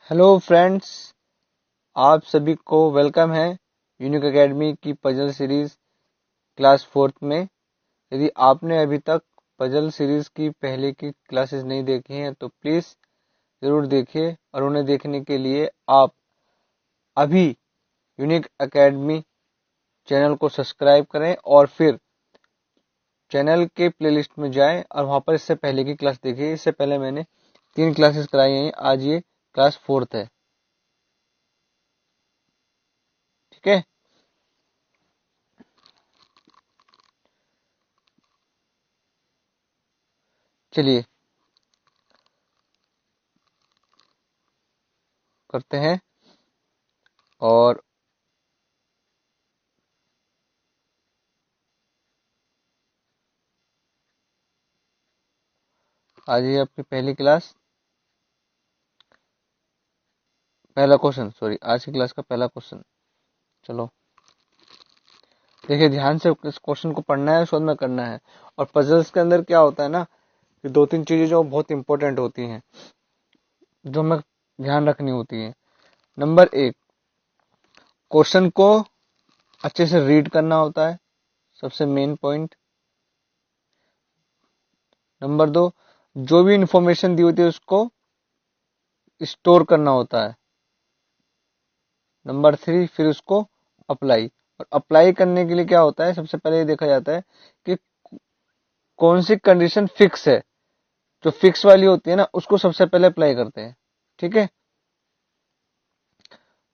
Hello friends, आप सभी को वेलकम है यूनिक एकेडमी की पजल सीरीज क्लास 4th में। यदि आपने अभी तक पजल सीरीज की पहले की क्लासेस नहीं देखी हैं तो प्लीज़ ज़रूर देखिए, और उन्हें देखने के लिए आप अभी यूनिक एकेडमी चैनल को सब्सक्राइब करें और फिर चैनल के प्लेलिस्ट में जाएं और वहाँ पर इससे पहले की क्लास देखिए। इससे पहले मैंने 3 क्लासेस कराई हैं, आज ये क्लास 4th है। ठीक है, चलिए करते हैं। और आज ये आपकी पहली क्लास, पहला क्वेश्चन, सॉरी, आज की क्लास का पहला क्वेश्चन। चलो देखिए, ध्यान से इस क्वेश्चन को पढ़ना है, शोध में करना है। और पजल्स के अंदर क्या होता है ना, कि 2-3 चीजें जो बहुत इंपॉर्टेंट होती हैं, जो हमें ध्यान रखनी होती है। नंबर 1, क्वेश्चन को अच्छे से रीड करना होता है, सबसे मेन पॉइंट। नंबर 2, जो भी इंफॉर्मेशन दी होती है उसको स्टोर करना होता है। नंबर 3, फिर उसको अप्लाई। और अप्लाई करने के लिए क्या होता है, सबसे पहले ये देखा जाता है कि कौन सी कंडीशन फिक्स है। जो फिक्स वाली होती है ना, उसको सबसे पहले अप्लाई करते हैं। ठीक है,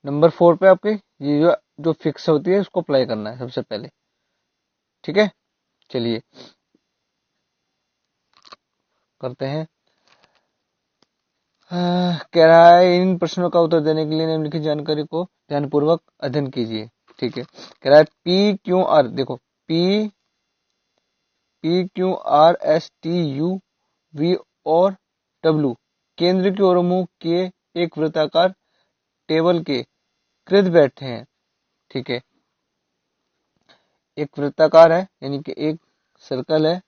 नंबर 4 पे आपकी ये जो फिक्स होती है उसको अप्लाई करना है सबसे पहले। ठीक है, चलिए करते हैं। कह रहा है, इन प्रश्नों का उत्तर देने के लिए निम्नलिखित जानकारी को ध्यानपूर्वक अध्ययन कीजिए। ठीक है, कह रहा है पी क्यू आर, देखो P Q R S T U V और डब्ल्यू केंद्र की ओर मुंह किए एक वृत्ताकार टेबल के कृत बैठे हैं। ठीक है, एक वृत्ताकार है यानी कि एक सर्कल है।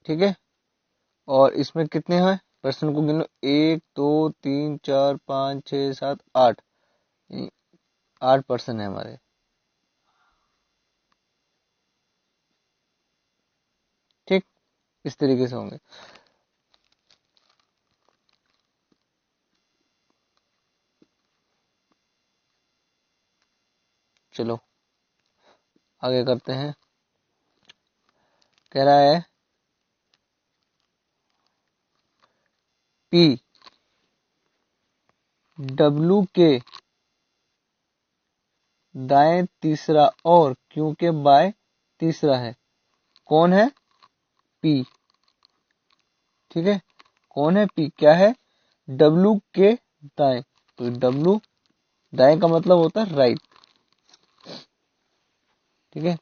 ठीक है, और इसमें कितने हैं, पर्सन को गिनो, 1 2 3 4 5 6 7 8, 8 पर्सन है हमारे। ठीक, इस तरीके से होंगे। चलो आगे करते हैं। कह रहा है पी डब्ल्यू के दाएं तीसरा और क्यू के बाएं तीसरा है। कौन है पी? ठीक है, कौन है पी, क्या है, डब्ल्यू के दाएं। तो डब्ल्यू दाएं का मतलब होता है राइट। ठीक है,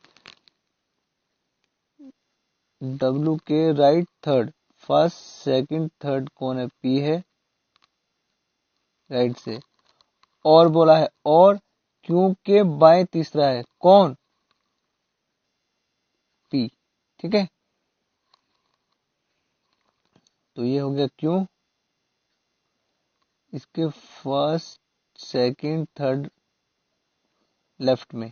डब्ल्यू के right third, first second third कौन है, पी है राइट से। और बोला है, और क्यू के बाएं तीसरा है कौन, पी। ठीक है, तो ये हो गया क्यू। इसके फर्स्ट सेकंड थर्ड लेफ्ट में,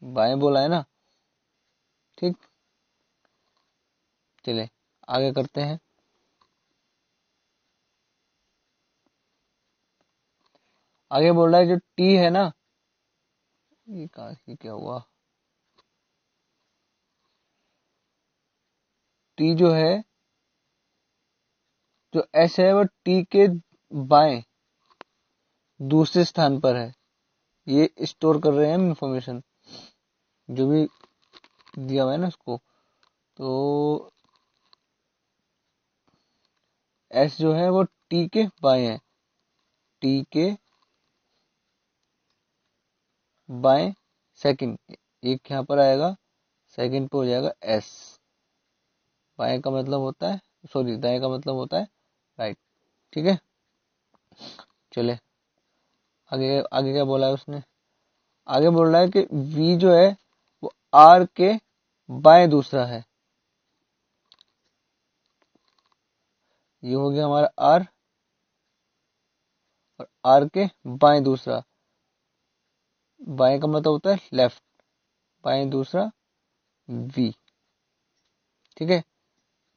बाएं बोला है ना। ठीक, चले आगे करते हैं। आगे बोल रहा है जो टी है ना, ये कहा कि क्या हुआ, टी जो है, जो एस है वो टी के बाएं दूसरे स्थान पर है। ये स्टोर कर रहे हैं हम इंफॉर्मेशन, जो भी दिया हुआ है ना उसको। तो एस जो है वो टी के बाएं है, टी के बाएं सेकंड, एक यहाँ पर आएगा, सेकंड पे हो जाएगा एस। बाएं का मतलब होता है, सॉरी, दाएं का मतलब होता है राइट। ठीक है, चले आगे। आगे क्या बोला है उसने, आगे बोल रहा है कि वी जो है वो आर के बाएं दूसरा है। ये हो गया हमारा आर, और आर के बाएं दूसरा, बाएं का मतलब होता है लेफ्ट, बाएं दूसरा वी। ठीक है,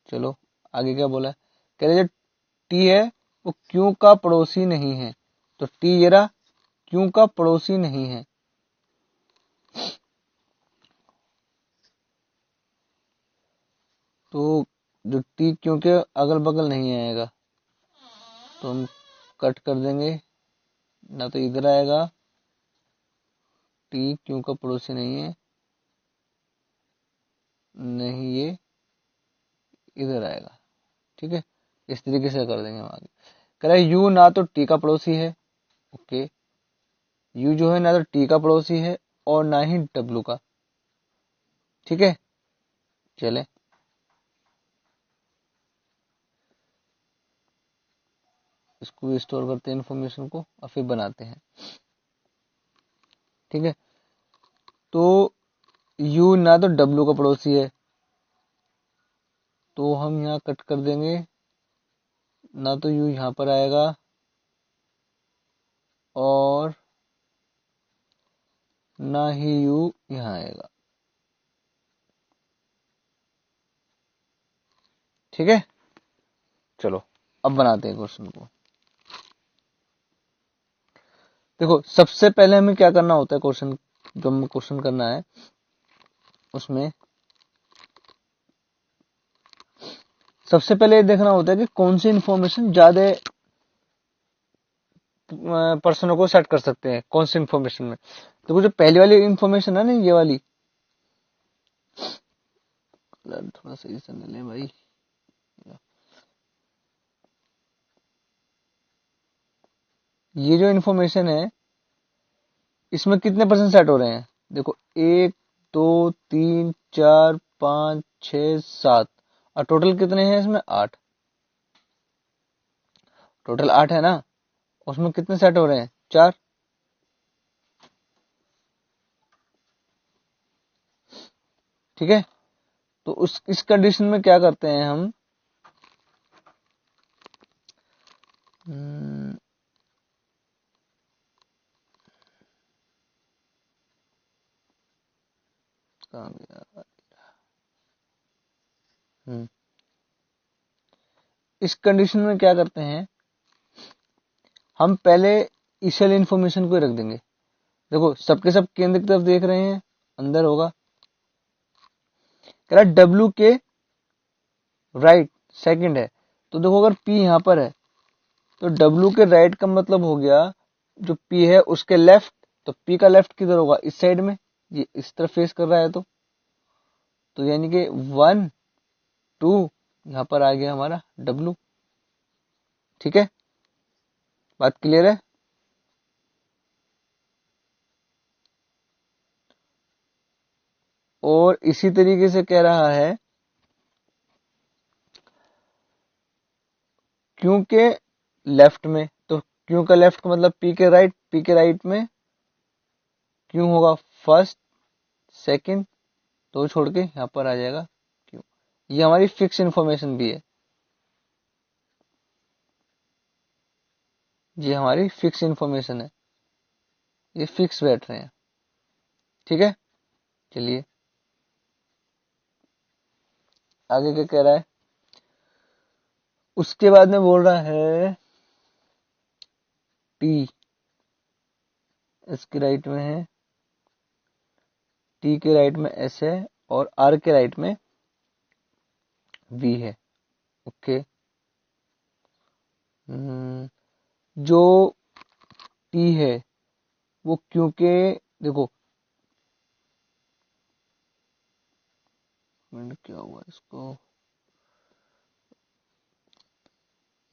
चलो आगे क्या बोला है, कह रहे जो टी है वो क्यू का पड़ोसी नहीं है। तो टी ये रहा, क्यू का पड़ोसी नहीं है। तो जो टी क्यू के अगल बगल नहीं आएगा तो हम कट कर देंगे, ना तो इधर आएगा, टी क्यू का पड़ोसी नहीं है, नहीं ये इधर आएगा। ठीक है, इस तरीके से कर देंगे हम आगे। कह रहा है यू ना तो टी का पड़ोसी है, ओके, यू जो है ना तो टी का पड़ोसी है और ना ही डब्लू का। ठीक है, चले इसको भी स्टोर करते हैं इन्फॉर्मेशन को और फिर बनाते हैं। ठीक है, तो यू ना तो डब्लू का पड़ोसी है, तो हम यहाँ कट कर देंगे, ना तो यू यहाँ पर आएगा और ना ही यू यहाँ आएगा। ठीक है, चलो अब बनाते हैं क्वेश्चन को। देखो सबसे पहले हमें क्या करना होता है, क्वेश्चन जो हमें क्वेश्चन करना है उसमें सबसे पहले देखना होता है कि कौन सी इंफॉर्मेशन ज्यादा पर्सनों को सेट कर सकते हैं, कौन सी इंफॉर्मेशन में। तो जो पहली वाली इंफॉर्मेशन है ना, ये वाली, थोड़ा सही से ले भाई, ये जो इंफॉर्मेशन है इसमें कितने परसेंट सेट हो रहे हैं, देखो 1 2 3 4 5 6 7, और टोटल कितने हैं इसमें 8, टोटल 8 है ना, उसमें कितने सेट हो रहे हैं 4। ठीक है, तो उस इस कंडीशन में क्या करते हैं हम, हम्म, कहाँ गया? इस कंडीशन में क्या करते हैं, हम पहले इनिशियल इंफॉर्मेशन को ही रख देंगे। देखो सबके सब केंद्र की तरफ देख रहे हैं, अंदर होगा, कह रहा डब्ल्यू के राइट सेकंड है, तो देखो अगर पी यहां पर है तो डब्ल्यू के राइट का मतलब हो गया जो पी है उसके लेफ्ट, तो पी का लेफ्ट किधर होगा, इस साइड में, ये इस तरफ फेस कर रहा है, तो यानी कि 1 2 यहां पर आ गया हमारा डब्ल्यू। ठीक है, बात क्लियर है। और इसी तरीके से कह रहा है क्यू के लेफ्ट में, तो क्यू का लेफ्ट का मतलब पी के राइट, पी के राइट में क्यू होगा फर्स्ट सेकंड, तो छोड़ के यहां पर आ जाएगा क्यू। ये हमारी फिक्स इंफॉर्मेशन भी है, ये हमारी फिक्स इंफॉर्मेशन है, ये फिक्स बैठ रहे हैं। ठीक है, चलिए आगे क्या कह रहा है, उसके बाद में बोल रहा है टी इसके राइट में है, टी के राइट में एस है और आर के राइट में वी है। ओके, जो टी है वो क्यू के, देखो मिनट क्या हुआ इसको,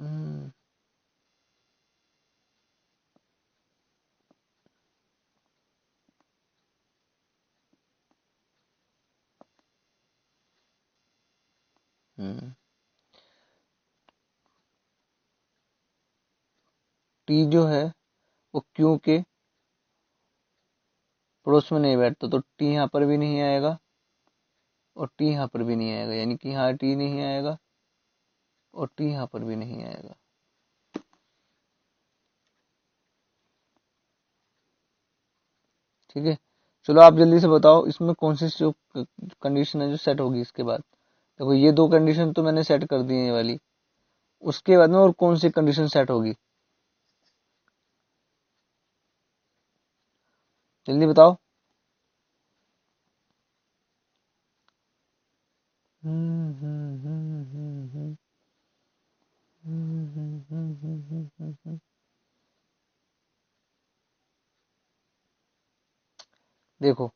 हम्म, टी जो है वो क्यू के पड़ोस में नहीं बैठता, तो टी यहाँ पर भी नहीं आएगा और टी यहाँ पर भी नहीं आएगा, यानी कि यहाँ टी नहीं आएगा और टी यहाँ पर भी नहीं आएगा। ठीक है, चलो आप जल्दी से बताओ इसमें कौन सी जो कंडीशन है जो सेट होगी इसके बाद। देखो ये दो कंडीशन तो मैंने सेट कर दी है ये वाली, उसके बाद में और कौन सी कंडीशन सेट होगी, जल्दी बताओ। देखो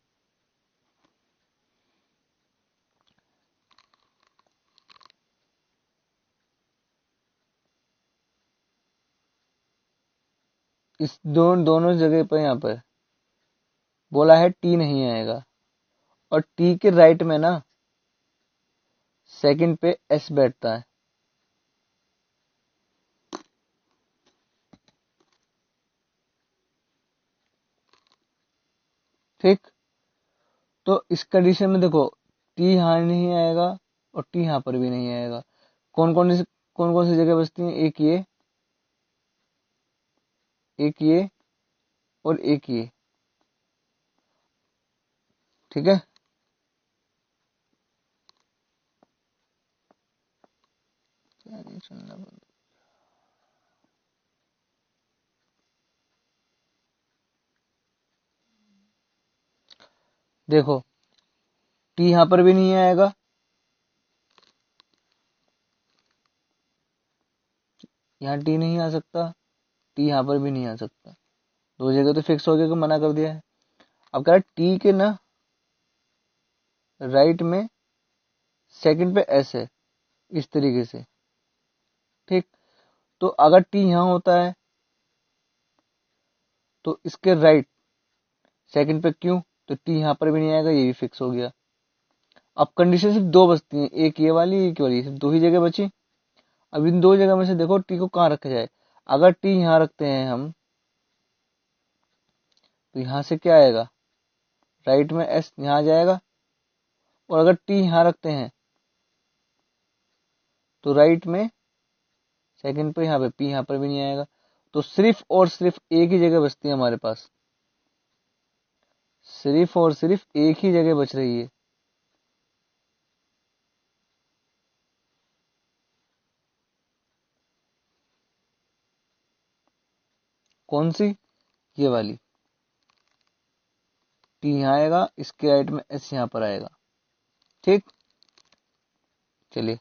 इस दोनों जगह पर यहाँ पर बोला है टी नहीं आएगा, और टी के राइट में ना सेकंड पे एस बैठता है। ठीक, तो इस कंडीशन में देखो टी यहाँ नहीं आएगा और टी यहाँ पर भी नहीं आएगा। कौन कौन सी जगह बचती है, एक ये और एक ये। ठीक है, देखो टी यहाँ पर भी नहीं आएगा, यहाँ टी नहीं आ सकता, टी यहाँ पर भी नहीं आ सकता। दो जगह तो फिक्स हो गया, को मना कर दिया है। अब कह रहा है टी के ना राइट में सेकंड पे एस है, इस तरीके से। ठीक, तो अगर टी यहाँ होता है तो इसके राइट सेकंड पे क्यों, तो टी यहाँ पर भी नहीं आएगा, ये भी फिक्स हो गया। अब कंडीशन सिर्फ दो बचती हैं, एक ये वाली एक वाली, सिर्फ दो ही जगह बची। अब इन दो जगह में से देखो टी को कहाँ रखा जाए। अगर टी यहाँ रखते हैं हम तो यहाँ से क्या आएगा, राइट में एस यहाँ आ जाएगा, और अगर टी यहाँ रखते हैं तो राइट में सेकंड पे यहाँ पे पी यहाँ पर भी नहीं आएगा। तो सिर्फ और सिर्फ एक ही जगह बचती है हमारे पास, सिर्फ और सिर्फ एक ही जगह बच रही है। कौन सी, ये वाली। टी यहाँ आएगा, इसके राइट में एस यहाँ पर आएगा। ठीक, चलिए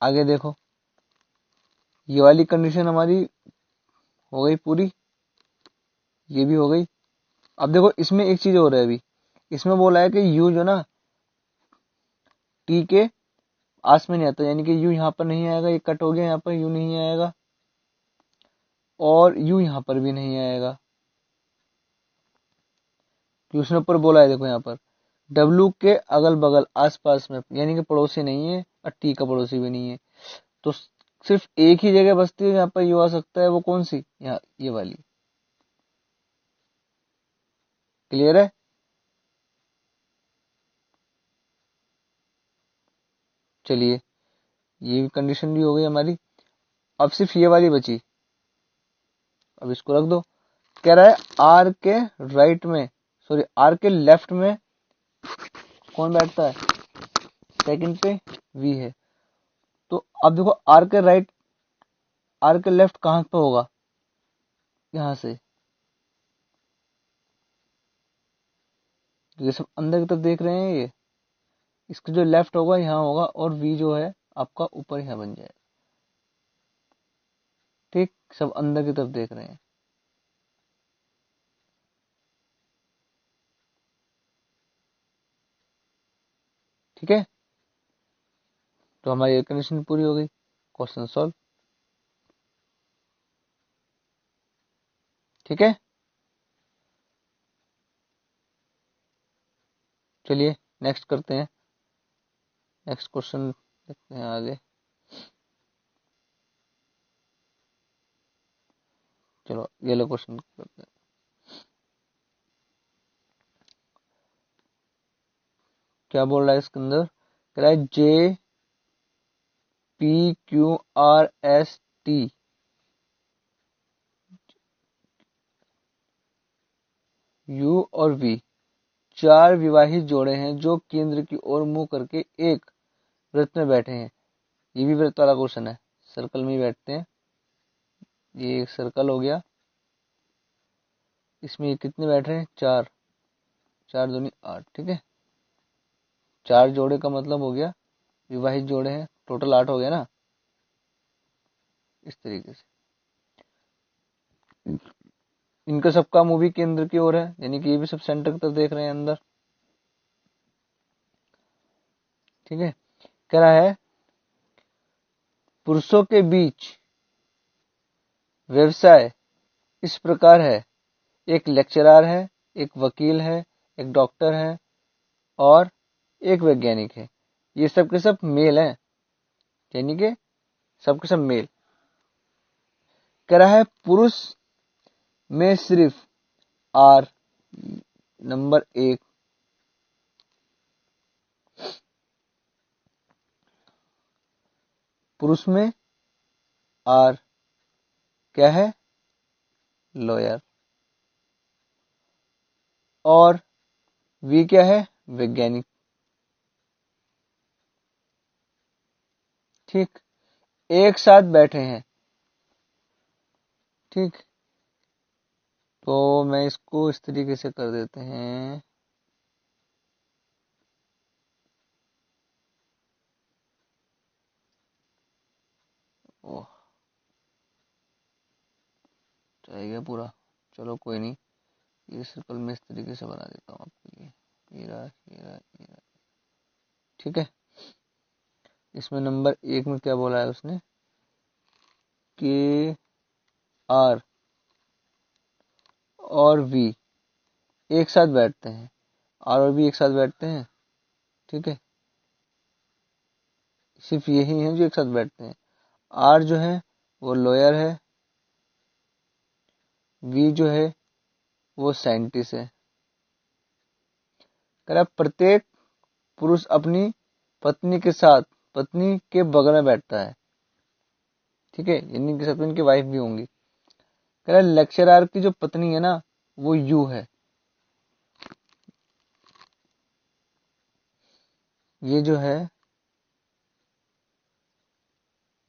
आगे देखो, ये वाली कंडीशन हमारी हो गई पूरी, ये भी हो गई। अब देखो इसमें एक चीज हो रहा है, अभी इसमें बोला है कि यू जो ना टी के आस में नहीं आता, यानी कि यू यहाँ पर नहीं आएगा, ये कट हो गया, यहाँ पर यू नहीं आएगा और यू यहाँ पर भी नहीं आएगा। उसने ऊपर बोला है देखो यहाँ पर डब्लू के अगल बगल आस पास में, यानी कि पड़ोसी नहीं है और टी का पड़ोसी भी नहीं है। तो सिर्फ एक ही जगह बचती है जहाँ पर यू आ सकता है, वो कौन सी, यहाँ ये वाली। क्लियर है, चलिए ये कंडीशन भी हो गई हमारी। अब सिर्फ ये वाली बची, अब इसको रख दो। कह रहा है आर के राइट में, सॉरी आर के लेफ्ट में कौन बैठता है, सेकंड पे वी है। तो अब देखो आर के राइट, आर के लेफ्ट कहां पे होगा, यहां से। ये सब अंदर की तरफ देख रहे हैं, ये इसका जो लेफ्ट होगा यहाँ होगा, और वी जो है आपका ऊपर यहाँ बन जाएगा। ठीक, सब अंदर की तरफ देख रहे हैं। ठीक है, तो हमारी कंडीशन पूरी हो गई, क्वेश्चन सॉल्व। ठीक है, चलिए नेक्स्ट करते हैं, नेक्स्ट क्वेश्चन देखते हैं आगे। चलो ये लो क्वेश्चन करते हैं। क्या बोल रहा है इसके अंदर, कह रहा है JPQRST, U और V 4 विवाहित जोड़े हैं जो केंद्र की ओर मुंह करके एक वृत्त में बैठे हैं। ये भी वृत्त वाला क्वेश्चन है, सर्कल में ही बैठते हैं। ये एक सर्कल हो गया, इसमें ये कितने बैठ रहे हैं, 4, 4 दूनी 8, ठीक है। 4 जोड़े का मतलब हो गया विवाहित जोड़े हैं, टोटल 8 हो गया ना, इस तरीके से। इनका सबका मुंह भी केंद्र की ओर है, यानी कि ये भी सब सेंटर की तरफ देख रहे हैं अंदर, ठीक है। कह रहा है पुरुषों के बीच व्यवसाय इस प्रकार है, एक लेक्चरर है, एक वकील है, एक डॉक्टर है और एक वैज्ञानिक है। ये सब के सब मेल हैं, यानी कि सब के सब मेल। कह रहा है पुरुष में सिर्फ आर नंबर 1, पुरुष में आर क्या है, लॉयर, और वी क्या है, वैज्ञानिक, ठीक। एक साथ बैठे हैं, ठीक। तो मैं इसको इस तरीके से कर देते हैं, ओह रह गया पूरा, चलो कोई नहीं, ये सर्कल में इस तरीके से बना देता हूँ आपके लिए, हीरा हीरा हीरा, ठीक है। इसमें नंबर 1 में क्या बोला है उसने, के आर और वी एक साथ बैठते हैं, आर और वी एक साथ बैठते हैं, ठीक है। सिर्फ यही है जो एक साथ बैठते हैं। आर जो है वो लॉयर है, वी जो है वो साइंटिस्ट है। कह रहा प्रत्येक पुरुष अपनी पत्नी के साथ पत्नी के बगल में बैठता है, ठीक है, यानी कि साथ में इनकी वाइफ भी होंगी। कह रहा लेक्चरर की जो पत्नी है ना वो यू है, ये जो है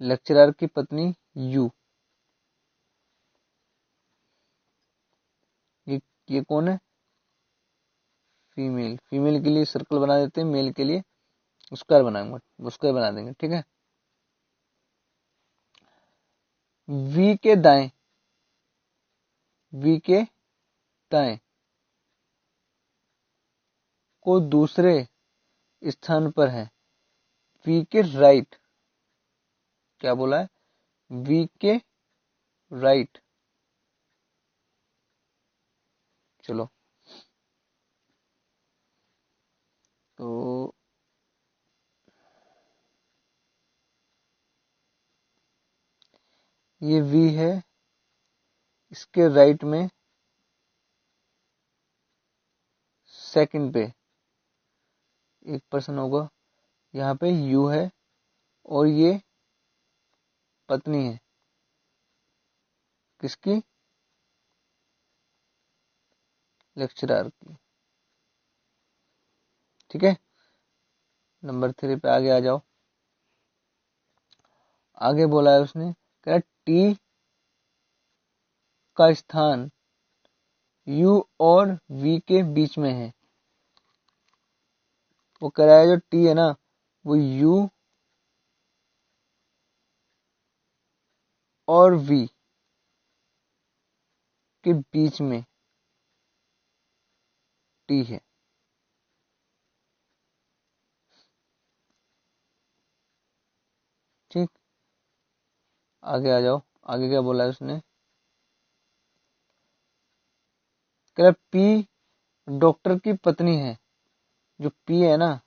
लेक्चरर की पत्नी यू, ये कौन है, फीमेल। फीमेल के लिए सर्कल बना देते हैं, मेल के लिए स्क्वायर बनाएंगे, स्क्वायर बना देंगे, ठीक है। वी के दाएं, वी के दाएं को दूसरे स्थान पर है, वी के राइट, क्या बोला है, वी के राइट, चलो तो ये वी है, इसके राइट में सेकंड पे एक पर्सन होगा, यहाँ पे यू है और ये पत्नी है किसकी, लेक्चरर की, ठीक है। नंबर 3 पे आगे आ जाओ। आगे बोला है उसने, कह टी का स्थान यू और वी के बीच में है। वो कह रहा है जो टी है ना वो यू और वी के बीच में टी है, ठीक। आगे आ जाओ, आगे क्या बोला है उसने, कह रहा पी डॉक्टर की पत्नी है, जो पी है ना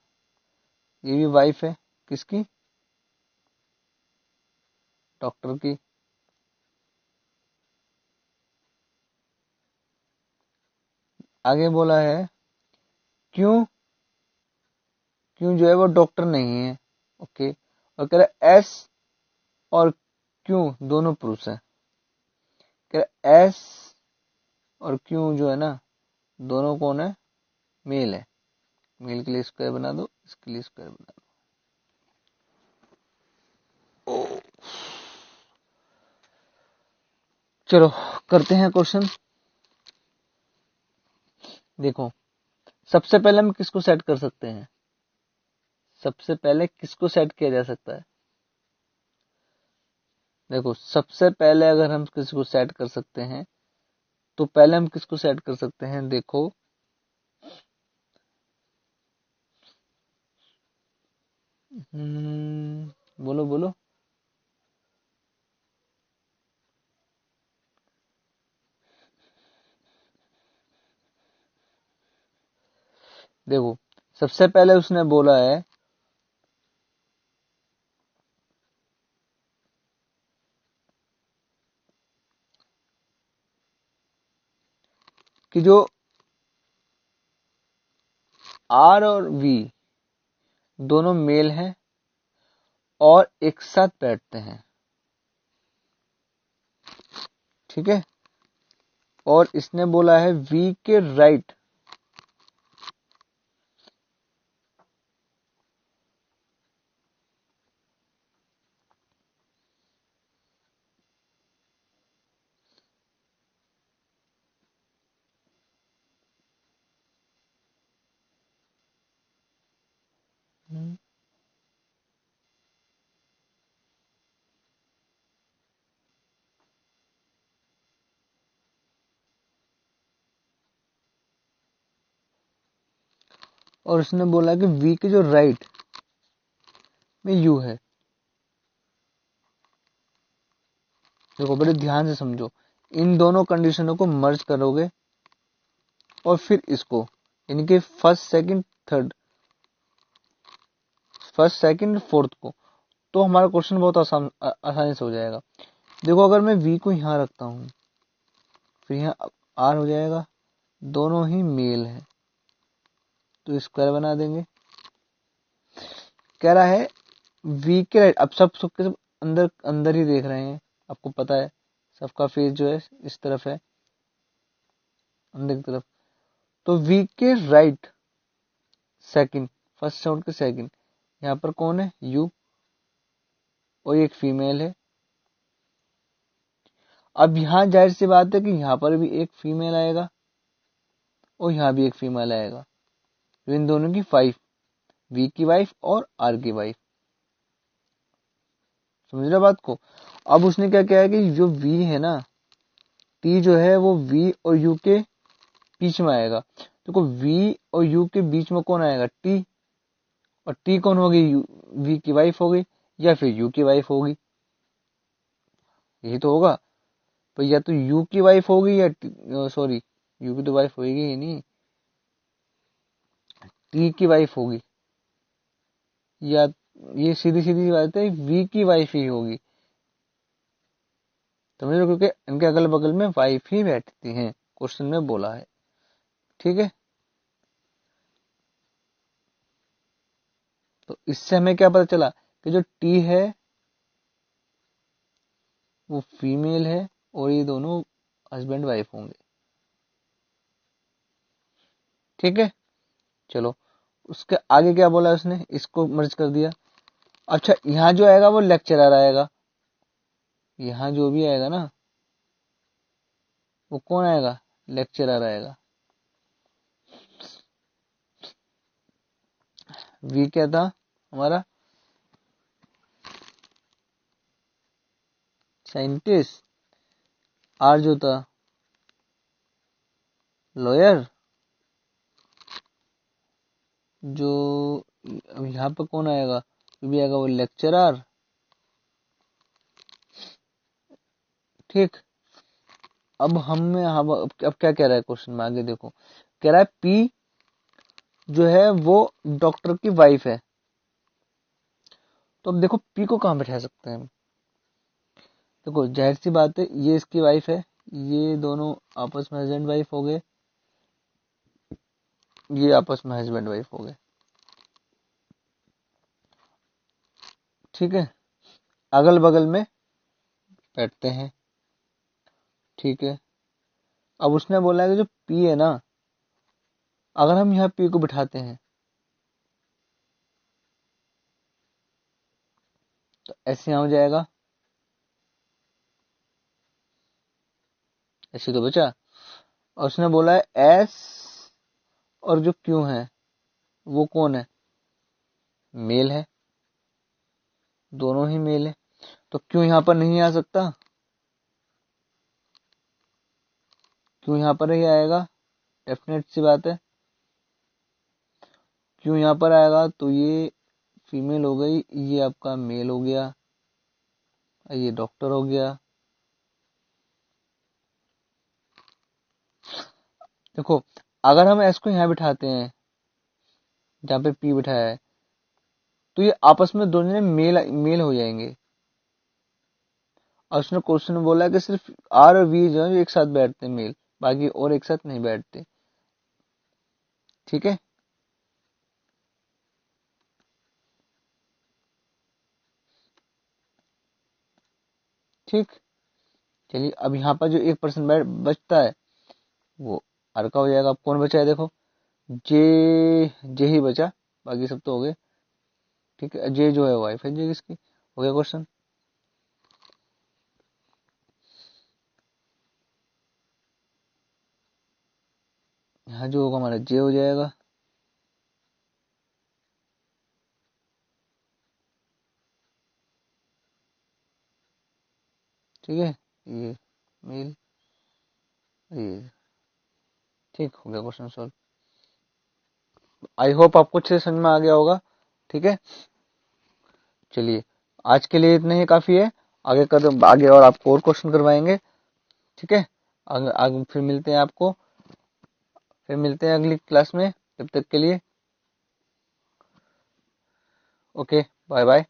ये भी वाइफ है किसकी, डॉक्टर की। आगे बोला है क्यों क्यू जो है वो डॉक्टर नहीं है। ओके, और कह रहा है एस और क्यू दोनों पुरुष है। कह रहा है एस और क्यू जो है ना दोनों कौन है, मेल है। मेल के लिए स्क्वायर बना दो, इसके लिए स्क्वायर बना दो। चलो करते हैं क्वेश्चन। देखो सबसे पहले हम किसको सेट कर सकते हैं, सबसे पहले किसको सेट किया जा सकता है। देखो सबसे पहले अगर हम किसको सेट कर सकते हैं तो पहले हम किसको सेट कर सकते हैं, देखो बोलो बोलो। देखो सबसे पहले उसने बोला है कि जो आर और वी दोनों मेल हैं और एक साथ बैठते हैं, ठीक है। और इसने बोला है वी के राइट और उसने बोला कि वी के जो राइट में यू है। देखो बड़े ध्यान से समझो, इन दोनों कंडीशनों को मर्ज करोगे और फिर इसको यानी कि फर्स्ट सेकंड फोर्थ को, तो हमारा क्वेश्चन बहुत आसानी से हो जाएगा। देखो अगर मैं वी को यहाँ रखता हूँ, फिर यहाँ आर हो जाएगा, दोनों ही मेल है तो स्क्वायर बना देंगे। कह रहा है वी के राइट, अब सबके सब अंदर अंदर ही देख रहे हैं, आपको पता है सबका फेस जो है इस तरफ है, अंदर की तरफ। तो वी के राइट सेकंड, फर्स्ट साउंड के सेकंड, यहाँ पर कौन है, यू, और एक फीमेल है। अब यहाँ जाहिर सी बात है कि यहाँ पर भी एक फीमेल आएगा और यहाँ भी एक फीमेल आएगा, तो इन दोनों की वाइफ, वी की वाइफ और आर की वाइफ। समझ रहे बात को। अब उसने क्या किया है कि जो वी है ना, टी जो है वो वी और यू के बीच में आएगा। देखो वी और यू के बीच में कौन आएगा, टी, और टी कौन होगी, वी की वाइफ होगी या फिर यू की वाइफ होगी, यही तो होगा। तो या तो यू की वाइफ होगी या सॉरी यू की तो वाइफ होगी ही नहीं, टी की वाइफ होगी, या ये सीधी सीधी बात है वी की वाइफ ही होगी। समझ लो, क्योंकि इनके अगल बगल में वाइफ ही बैठती हैं, क्वेश्चन में बोला है, ठीक है। तो इससे हमें क्या पता चला कि जो टी है वो फीमेल है और ये दोनों हस्बैंड वाइफ होंगे, ठीक है। चलो उसके आगे क्या बोला उसने, इसको मर्ज कर दिया। अच्छा यहाँ जो आएगा वो लेक्चरर आएगा, यहाँ जो भी आएगा ना वो कौन आएगा, लेक्चरर आएगा। वी क्या था हमारा, साइंटिस्ट, आर जो था लॉयर, जो अब यहाँ पर कौन आएगा, जो भी आएगा वो लेक्चरर, ठीक। अब अब क्या कह रहा है क्वेश्चन में, आगे देखो कह रहा है पी जो है वो डॉक्टर की वाइफ है। तो अब देखो पी को कहाँ बैठा सकते हैं हम। देखो जाहिर सी बात है ये इसकी वाइफ है, ये दोनों आपस में हस्बैंड वाइफ हो गए, ये आपस में हस्बैंड वाइफ हो गए। ठीक है, अगल बगल में बैठते हैं। ठीक है, अब उसने बोला है कि जो पी है ना, अगर हम यहाँ पी को बिठाते हैं तो ऐसे यहाँ हो जाएगा, ऐसे तो बचा। और उसने बोला है एस और जो क्यू है वो कौन है, मेल है, दोनों ही मेल है, तो क्यों यहाँ पर नहीं आ सकता, क्यों यहाँ पर ही आएगा, डेफिनेट सी बात है। क्यों यहाँ पर आएगा, तो ये फीमेल हो गई, ये आपका मेल हो गया, ये डॉक्टर हो गया। देखो, अगर हम एस को यहाँ बिठाते हैं जहाँ पे पी बिठाया है, तो ये आपस में दोनों ने मेल मेल हो जाएंगे। और उसने क्वेश्चन में बोला है कि सिर्फ आर और वी जो है एक साथ बैठते हैं मेल, बाकी और एक साथ नहीं बैठते। ठीक है, ठीक। चलिए, अब यहाँ पर जो 1% बचता है वो आर का हो जाएगा। अब कौन बचा है, देखो जे, जे ही बचा, बाकी सब तो हो गए। ठीक है, जे जो है वाइफ है, जे किसकी हो गया क्वेश्चन। यहाँ जो होगा हमारा जे हो जाएगा। ठीक है, ये मेल, ये ठीक हो गया क्वेश्चन सॉल्व। आई होप आपको अच्छे से समझ में आ गया होगा। ठीक है, चलिए आज के लिए इतना ही काफी है। आगे और आपको और क्वेश्चन करवाएंगे। ठीक है, आगे फिर मिलते हैं आपको, फिर मिलते हैं अगली क्लास में। तब तक के लिए ओके, बाय बाय।